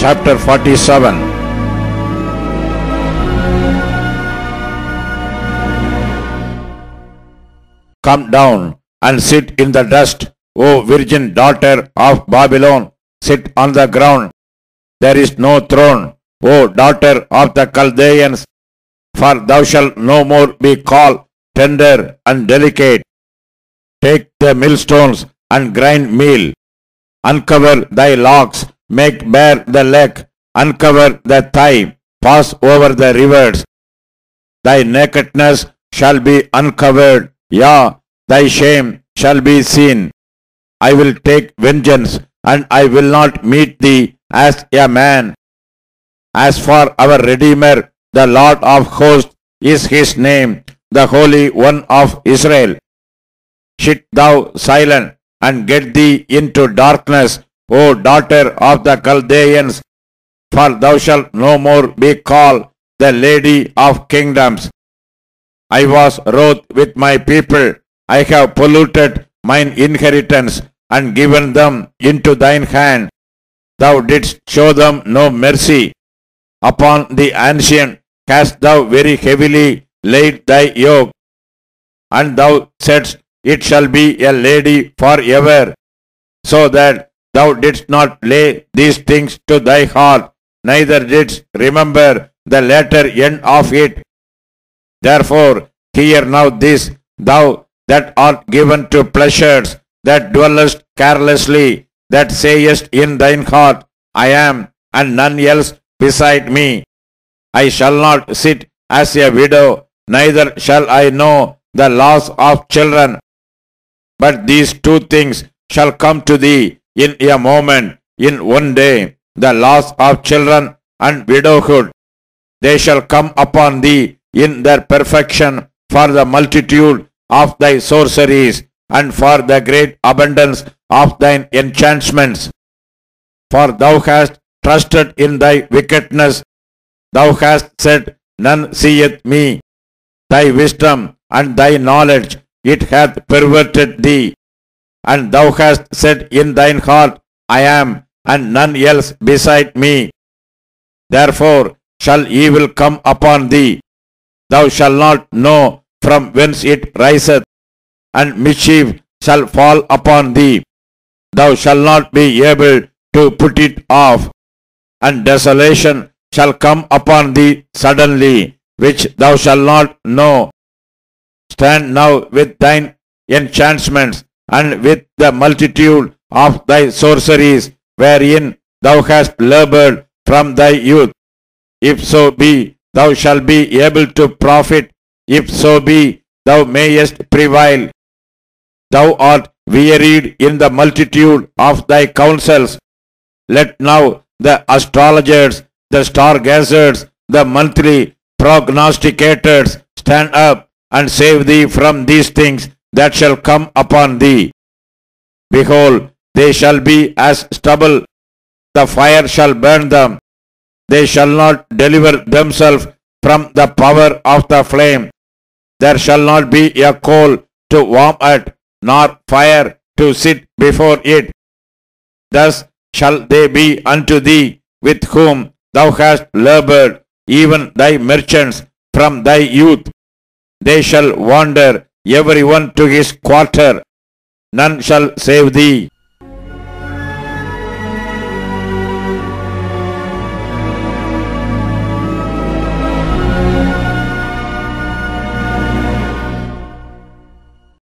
chapter 47. Come down and sit in the dust, O virgin daughter of Babylon, sit on the ground. There is no throne, O daughter of the Chaldeans, for thou shalt no more be called tender and delicate. Take the millstones and grind meal. Uncover thy locks, make bare the leg, uncover the thigh, pass over the rivers. Thy nakedness shall be uncovered, yea, thy shame shall be seen. I will take vengeance, and I will not meet thee as a man. As for our Redeemer, the Lord of hosts is his name, the Holy One of Israel. Sit thou silent, and get thee into darkness, O daughter of the Chaldeans, for thou shalt no more be called the Lady of Kingdoms. I was wroth with my people, I have polluted mine inheritance, and given them into thine hand. Thou didst show them no mercy. Upon the ancient hast thou very heavily laid thy yoke, and thou saidst, it shall be a lady forever, so that thou didst not lay these things to thy heart, neither didst remember the latter end of it. Therefore, hear now this, thou that art given to pleasures, that dwellest carelessly, that sayest in thine heart, I am, and none else beside me. I shall not sit as a widow, neither shall I know the loss of children. But these two things shall come to thee in a moment, in one day, the loss of children and widowhood. They shall come upon thee in their perfection for the multitude of thy sorceries, and for the great abundance of thine enchantments. For thou hast trusted in thy wickedness, thou hast said, none seeth me. Thy wisdom and thy knowledge, it hath perverted thee. And thou hast said in thine heart, I am, and none else beside me. Therefore shall evil come upon thee. Thou shalt not know from whence it riseth, and mischief shall fall upon thee. Thou shalt not be able to put it off, and desolation shall come upon thee suddenly, which thou shalt not know. Stand now with thine enchantments, and with the multitude of thy sorceries, wherein thou hast labored from thy youth. If so be, thou shalt be able to profit. If so be, thou mayest prevail. Thou art wearied in the multitude of thy counsels. Let now the astrologers, the stargazers, the monthly prognosticators stand up and save thee from these things that shall come upon thee. Behold, they shall be as stubble, the fire shall burn them. They shall not deliver themselves from the power of the flame. There shall not be a coal to warm at, nor fire to sit before it. Thus shall they be unto thee with whom thou hast labored, even thy merchants from thy youth. They shall wander, every one to his quarter. None shall save thee.